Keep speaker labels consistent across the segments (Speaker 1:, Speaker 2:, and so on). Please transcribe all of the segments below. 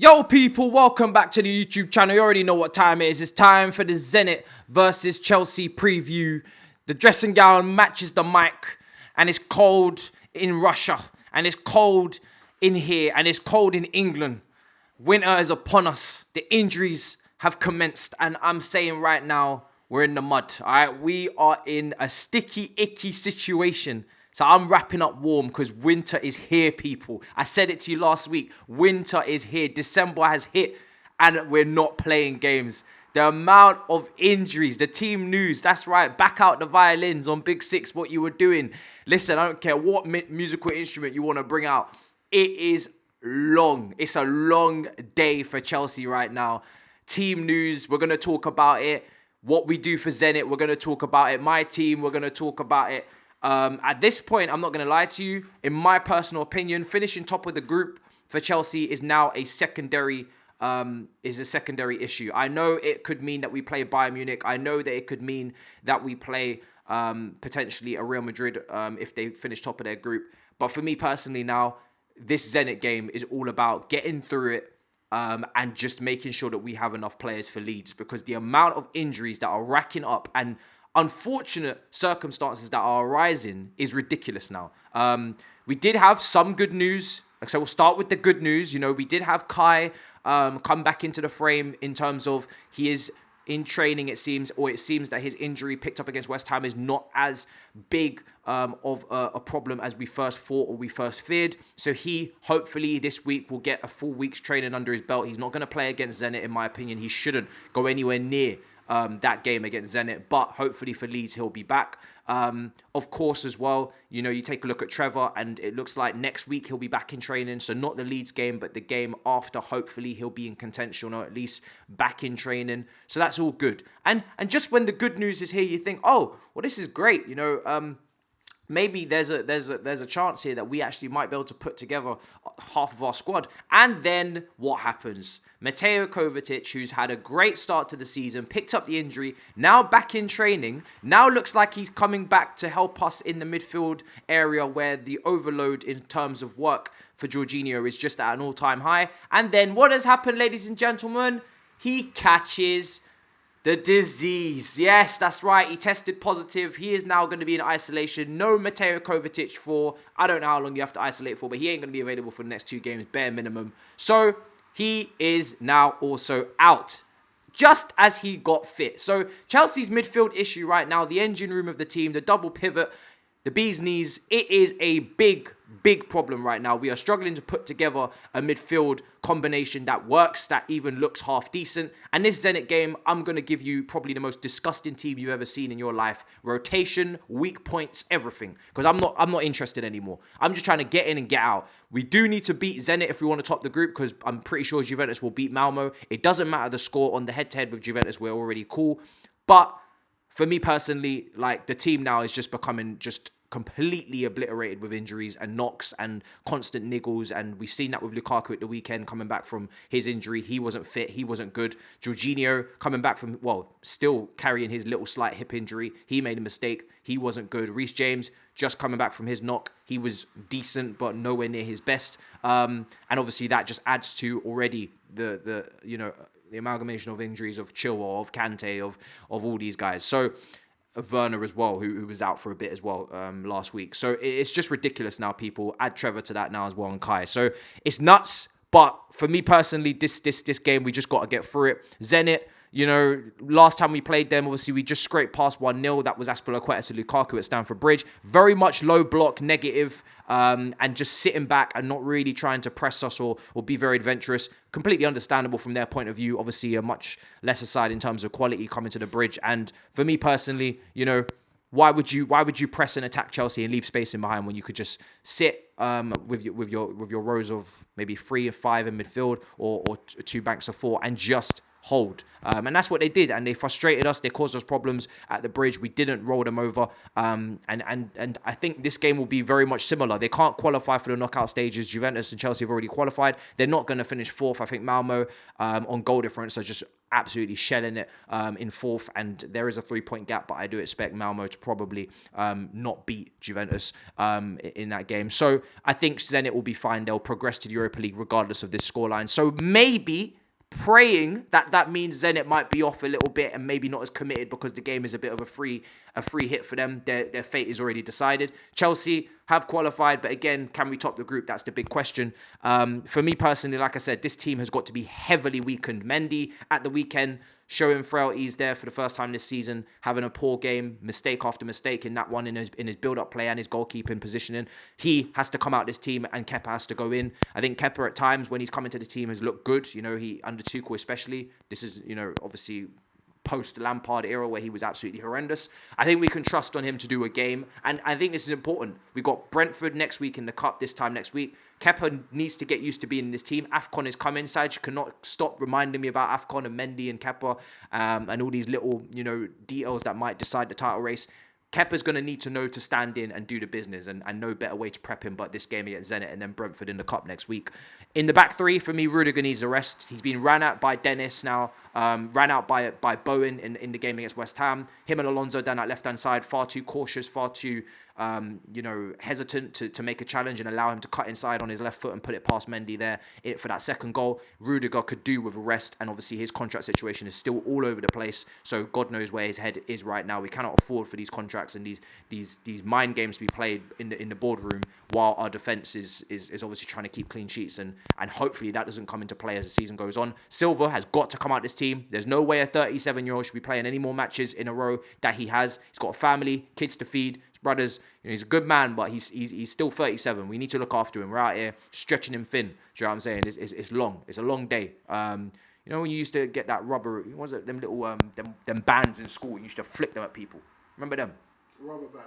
Speaker 1: Yo people, welcome back to the YouTube channel. You already know what time it is. It's time for the Zenit Vs Chelsea preview. The dressing gown matches the mic, and it's cold in Russia, and it's cold in here, and it's cold in England. Winter is upon us. The injuries have commenced, and I'm saying right now, we're in the mud. All right, we are in a sticky, icky situation. So I'm wrapping up warm because winter is here, people. I said it to you last week. Winter is here. December has hit and we're not playing games. The amount of injuries, the team news, that's right. Back out the violins on Big Six, what you were doing. Listen, I don't care what musical instrument you want to bring out. It is long. It's a long day for Chelsea right now. Team news, we're going to talk about it. What we do for Zenit, we're going to talk about it. My team, we're going to talk about it. At this point, I'm not going to lie to you. In my personal opinion, finishing top of the group for Chelsea is now a secondary issue. I know it could mean that we play Bayern Munich. I know that it could mean that we play potentially a Real Madrid if they finish top of their group. But for me personally now, this Zenit game is all about getting through it and just making sure that we have enough players for Leeds, because the amount of injuries that are racking up and unfortunate circumstances that are arising is ridiculous now. We did have some good news. So we'll start with the good news. You know, we did have Kai come back into the frame in terms of he is in training, it seems that his injury picked up against West Ham is not as big of a problem as we first thought or we first feared. So he, hopefully this week, will get a full week's training under his belt. He's not going to play against Zenit, in my opinion. He shouldn't go anywhere near that game against Zenit, but hopefully for Leeds he'll be back. Of course, as well, you know, you take a look at Trevor, and it looks like next week he'll be back in training. So not the Leeds game, but the game after. Hopefully he'll be in contention, or at least back in training. So that's all good. And just when the good news is here, you think, oh, well, this is great. You know, maybe there's a chance here that we actually might be able to put together half of our squad. And then what happens? Mateo Kovacic, who's had a great start to the season, picked up the injury, now back in training, now looks like he's coming back to help us in the midfield area where the overload in terms of work for Jorginho is just at an all-time high. And then what has happened, ladies and gentlemen? He catches the disease. Yes, that's right. He tested positive. He is now going to be in isolation. No Mateo Kovacic for, I don't know how long you have to isolate for, but he ain't going to be available for the next 2 games, bare minimum. So he is now also out, just as he got fit. So Chelsea's midfield issue right now, the engine room of the team, the double pivot, the bee's knees, it is a big problem right now. We are struggling to put together a midfield combination that works, that even looks half decent. And this Zenit game, I'm going to give you probably the most disgusting team you've ever seen in your life. Rotation, weak points, everything. Because I'm not interested anymore. I'm just trying to get in and get out. We do need to beat Zenit if we want to top the group, because I'm pretty sure Juventus will beat Malmo. It doesn't matter the score. On the head-to-head with Juventus, we're already cool. But for me personally, like, the team now is just becoming just completely obliterated with injuries and knocks and constant niggles. And we've seen that with Lukaku at the weekend, coming back from his injury. He wasn't fit. He wasn't good. Jorginho coming back from, well, still carrying his little slight hip injury. He made a mistake. He wasn't good. Reece James just coming back from his knock. He was decent, but nowhere near his best. And obviously that just adds to already the amalgamation of injuries of Chilwell, of Kante, of all these guys. So Werner as well, who was out for a bit as well last week. So it's just ridiculous now, people. Add Trevor to that now as well, and Kai. So it's nuts. But for me personally, this game, we just got to get through it. Zenit, you know, last time we played them, obviously we just scraped past 1-0. That was Azpilicueta to Lukaku at Stamford Bridge. Very much low block, negative, and just sitting back and not really trying to press us or be very adventurous. Completely understandable from their point of view. Obviously a much lesser side in terms of quality coming to the Bridge. And for me personally, you know, why would you press and attack Chelsea and leave space in behind when you could just sit with your rows of maybe 3 or 5 in midfield or 2 banks of 4 and just hold. And that's what they did, and they frustrated us. They caused us problems at the Bridge. We didn't roll them over, and I think this game will be very much similar. They can't qualify for the knockout stages. Juventus and Chelsea have already qualified. They're not going to finish 4th. I think Malmo on goal difference are just absolutely shelling it in fourth, and there is a 3-point gap, but I do expect Malmo to probably not beat Juventus in that game. So I think Zenit will be fine. They'll progress to the Europa League regardless of this scoreline. So maybe praying that means Zenit might be off a little bit and maybe not as committed because the game is a bit of a free hit for them. Their fate is already decided. Chelsea have qualified, but again, can we top the group? That's the big question. For me personally, like I said, this team has got to be heavily weakened. Mendy at the weekend showing frailties there for the first time this season, having a poor game, mistake after mistake in that one in his build-up play and his goalkeeping positioning. He has to come out this team and Kepa has to go in. I think Kepa at times when he's come into the team has looked good. He under Tuchel especially. This is, obviously post-Lampard era where he was absolutely horrendous. I think we can trust on him to do a game. And I think this is important. We've got Brentford next week in the Cup this time next week. Kepa needs to get used to being in this team. AFCON is coming, Saj. You cannot stop reminding me about AFCON and Mendy and Kepa and all these little, details that might decide the title race. Kepa's going to need to know to stand in and do the business and no better way to prep him but this game against Zenit and then Brentford in the Cup next week. In the back three, for me, Rudiger needs a rest. He's been ran out by Dennis now, ran out by Bowen in the game against West Ham. Him and Alonso down that left-hand side, far too cautious, far too hesitant to make a challenge and allow him to cut inside on his left foot and put it past Mendy there for that second goal. Rudiger could do with a rest, and obviously his contract situation is still all over the place, so God knows where his head is right now. We cannot afford for these contracts and these mind games to be played in the boardroom while our defence is obviously trying to keep clean sheets, and hopefully that doesn't come into play as the season goes on. Silva has got to come out this team. There's no way a 37-year-old should be playing any more matches in a row that he has. He's got a family, kids to feed, brothers. He's a good man, but he's still 37. We need to look after him. We're out here stretching him thin. Do you know what I'm saying? It's long. It's a long day. When you used to get that rubber, what was it? Them little them bands in school. You used to flick them at people. Remember them?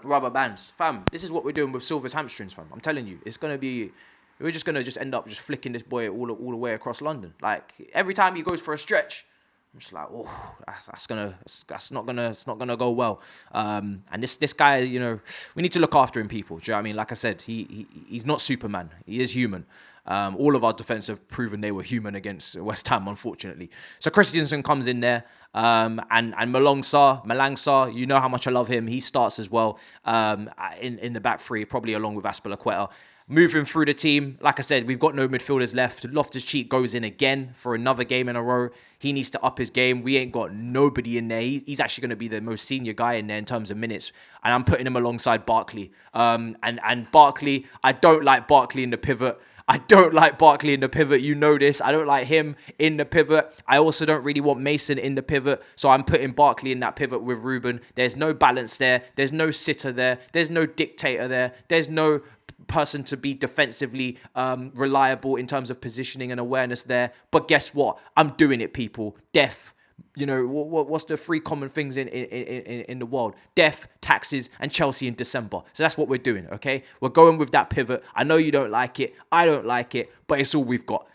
Speaker 1: Rubber bands. Fam, this is what we're doing with Silva's hamstrings, fam. I'm telling you, it's gonna be. We're just gonna end up flicking this boy all the way across London. Like every time he goes for a stretch, I'm just like, oh, that's not gonna go well. And this guy, we need to look after him, people. Do you know what I mean? Like I said, he's not Superman. He is human. All of our defence have proven they were human against West Ham, unfortunately. So Christensen comes in there, and Malang Sarr, you know how much I love him. He starts as well in the back three, probably along with Azpilicueta. Moving through the team, like I said, we've got no midfielders left. Loftus-Cheek goes in again for another game in a row. He needs to up his game. We ain't got nobody in there. He's actually going to be the most senior guy in there in terms of minutes. And I'm putting him alongside Barkley. And Barkley, I don't like Barkley in the pivot. You know this. I don't like him in the pivot. I also don't really want Mason in the pivot. So I'm putting Barkley in that pivot with Ruben. There's no balance there. There's no sitter there. There's no dictator there. There's no person to be defensively reliable in terms of positioning and awareness there. But guess what? I'm doing it, people. Death. What's the three common things in the world? Death, taxes, and Chelsea in December. So that's what we're doing, okay? We're going with that pivot. I know you don't like it. I don't like it. But it's all we've got.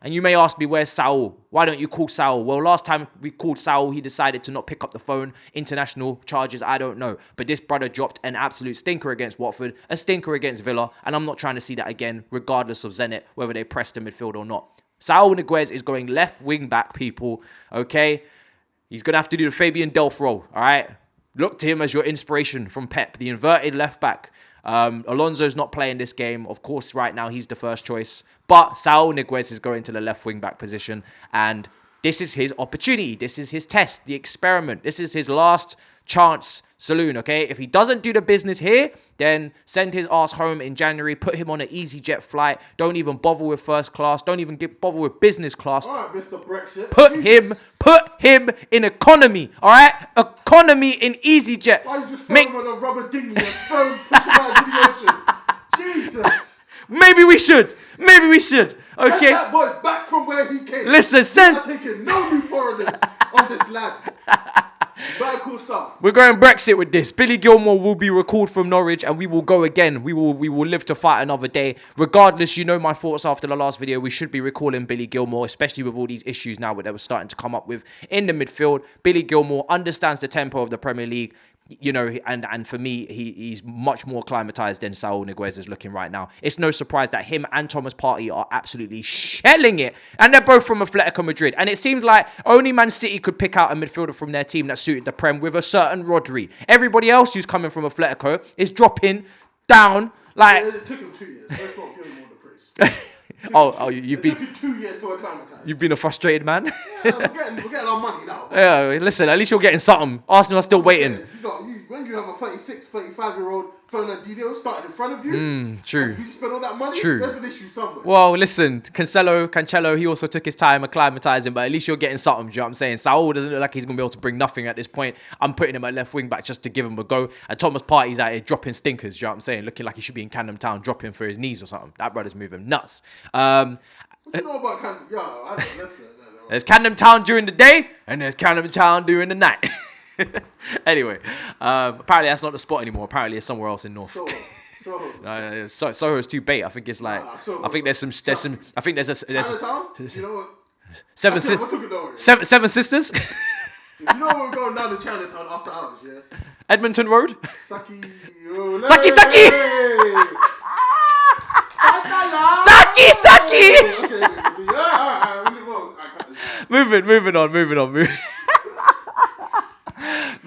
Speaker 1: And you may ask me, where's Saul? Why don't you call Saul? Well, last time we called Saul, he decided to not pick up the phone. International charges, I don't know. But this brother dropped an absolute stinker against Watford, a stinker against Villa, and I'm not trying to see that again, regardless of Zenit, whether they press the midfield or not. Saul Niguez is going left wing back, people, okay? He's going to have to do the Fabian Delph role, all right? Look to him as your inspiration from Pep, the inverted left back. Alonso's not playing this game. Of course, right now, he's the first choice. But Saul Niguez is going to the left wing back position. And this is his opportunity. This is his test, the experiment. This is his last chance saloon, okay? If he doesn't do the business here, then send his ass home in January. Put him on an EasyJet flight. Don't even bother with first class. Don't even bother with business class.
Speaker 2: All right, Mr. Brexit.
Speaker 1: Put him in economy, all right? Economy in EasyJet.
Speaker 2: Why you just throw him on a rubber dinghy and push him out into the ocean? Jesus.
Speaker 1: Maybe we should. Okay.
Speaker 2: Send that boy back from where he came.
Speaker 1: Listen,
Speaker 2: We're not taking no new foreigners on this land. Very cool stuff.
Speaker 1: We're going Brexit with this. Billy Gilmore will be recalled from Norwich and we will go again. We will live to fight another day. Regardless, you know my thoughts after the last video. We should be recalling Billy Gilmore, especially with all these issues now that we're starting to come up with in the midfield. Billy Gilmore understands the tempo of the Premier League. you know, and for me, he's much more acclimatized than Saul Niguez is looking right now. It's no surprise that him and Thomas Partey are absolutely shelling it. And they're both from Atletico Madrid. And it seems like only Man City could pick out a midfielder from their team that suited the Prem with a certain Rodri. Everybody else who's coming from Atletico is dropping down like...
Speaker 2: It took him 2 years. Let's not give him all the praise.
Speaker 1: You've been...
Speaker 2: It took you 2 years to acclimatise.
Speaker 1: You've been a frustrated man.
Speaker 2: Yeah, we're getting our money now.
Speaker 1: Yeah, listen, at least you're getting something. Arsenal are still waiting.
Speaker 2: When you have a 36, 35-year-old Fernandinho starting in front of you,
Speaker 1: true.
Speaker 2: You spend all that money,
Speaker 1: True.
Speaker 2: There's an issue somewhere.
Speaker 1: Well, listen, Cancelo, he also took his time acclimatizing, but at least you're getting something, do you know what I'm saying? Saul doesn't look like he's going to be able to bring nothing at this point. I'm putting him at left wing back just to give him a go. And Thomas Partey's out here dropping stinkers, do you know what I'm saying? Looking like he should be in Camden Town, dropping for his knees or something. That brother's moving nuts.
Speaker 2: What you know about Camden? Yeah, I don't know.
Speaker 1: There's Camden Town during the day, and there's Camden Town during the night. Anyway, apparently that's not the spot anymore. Apparently it's somewhere else in North. Soho's too bait. I think it's like I think there's I think there's
Speaker 2: Chinatown? You know what?
Speaker 1: Seven sisters.
Speaker 2: You know we're going down to Chinatown after hours, yeah?
Speaker 1: Edmonton Road.
Speaker 2: Saki.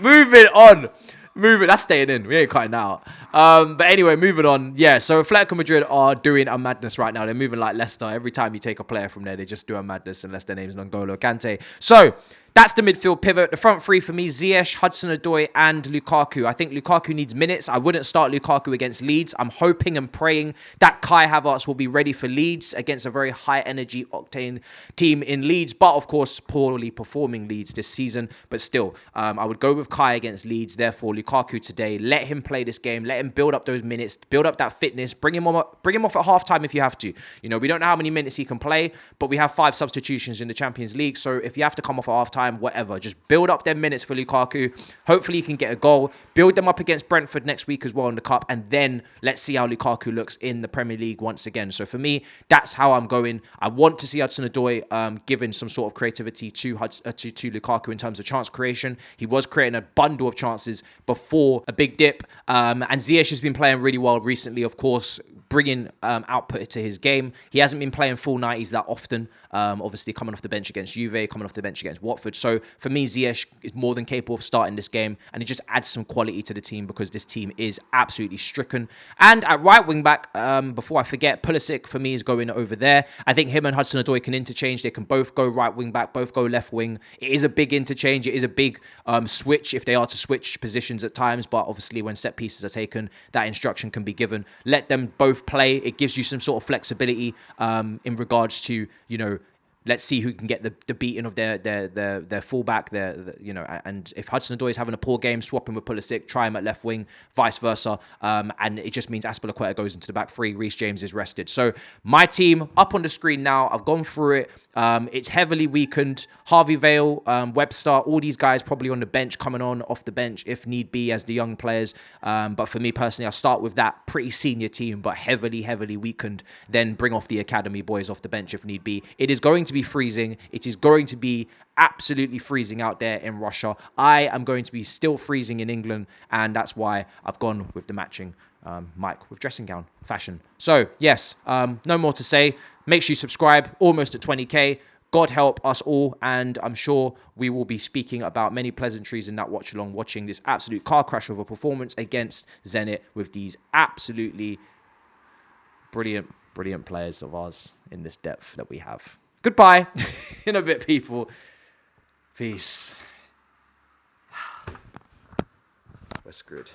Speaker 1: Moving on. That's staying in. We ain't cutting that out. But anyway, moving on. Yeah, so Atletico Madrid are doing a madness right now. They're moving like Leicester. Every time you take a player from there, they just do a madness unless their name's N'Golo Kante. So that's the midfield pivot. The front three for me, Ziyech, Hudson-Odoi, and Lukaku. I think Lukaku needs minutes. I wouldn't start Lukaku against Leeds. I'm hoping and praying that Kai Havertz will be ready for Leeds against a very high-energy, octane team in Leeds. But, of course, poorly performing Leeds this season. But still, I would go with Kai against Leeds. Therefore, Lukaku today. Let him play this game. Let him build up those minutes. Build up that fitness. Bring him off at halftime if you have to. You know, we don't know how many minutes he can play, but we have 5 substitutions in the Champions League. So if you have to come off at halftime, whatever. Just build up their minutes for Lukaku. Hopefully he can get a goal. Build them up against Brentford next week as well in the Cup. And then let's see how Lukaku looks in the Premier League once again. So for me, that's how I'm going. I want to see Hudson-Odoi giving some sort of creativity to Lukaku in terms of chance creation. He was creating a bundle of chances before a big dip. And Ziyech has been playing really well recently, of course, bringing output to his game. He hasn't been playing full 90s that often, obviously coming off the bench against Juve, coming off the bench against Watford. So for me, Ziyech is more than capable of starting this game, and it just adds some quality to the team because this team is absolutely stricken. And at right wing back, before I forget, Pulisic for me is going over there. I think him and Hudson-Odoi can interchange. They can both go right wing back, both go left wing. It is a big interchange. It is a big switch if they are to switch positions at times, but obviously when set pieces are taken, that instruction can be given. Let them both play. It gives you some sort of flexibility in regards to, you know, let's see who can get the beating of their fullback. You know, and if Hudson-Odoi is having a poor game, swap him with Pulisic, try him at left wing, vice versa. And it just means Azpilicueta goes into the back three. Reece James is rested. So my team up on the screen now. I've gone through it. It's heavily weakened. Harvey Vale, Webster, all these guys probably on the bench, coming on off the bench if need be as the young players. But for me personally, I'll start with that pretty senior team, but heavily weakened. Then bring off the academy boys off the bench if need be. It is going to be freezing. It is going to be absolutely freezing out there in Russia. I am going to be still freezing in England, and that's why I've gone with the matching mic with dressing gown fashion. So yes, no more to say. Make sure you subscribe. Almost at 20k. God help us all, and I'm sure we will be speaking about many pleasantries in that watch along, watching this absolute car crash of a performance against Zenit with these absolutely brilliant players of ours in this depth that we have. Goodbye. In a bit, people. Peace. We're screwed.